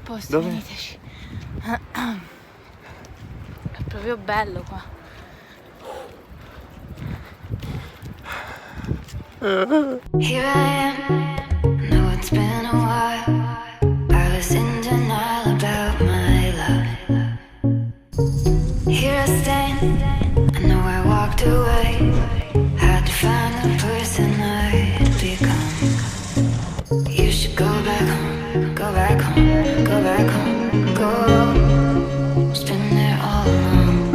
posto, veniteci. È proprio bello qua. Here I am, know it's been a while. I was in denial about my love. Here I stand, I know I walked away. Had to find the person I'd become. You should go back home, go back home, go back home, go. It's been there all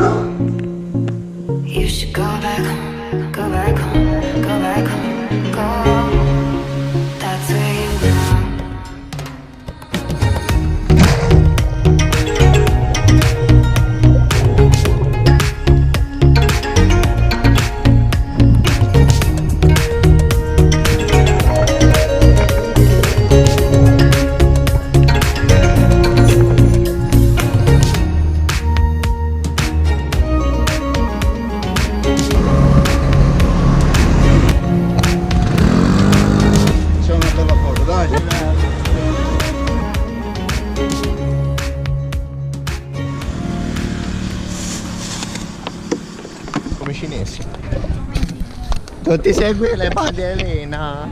along. You should go back home, go back home, go back home, go. That's where you belong. Come cinesi. Non ti segue le padre Elena.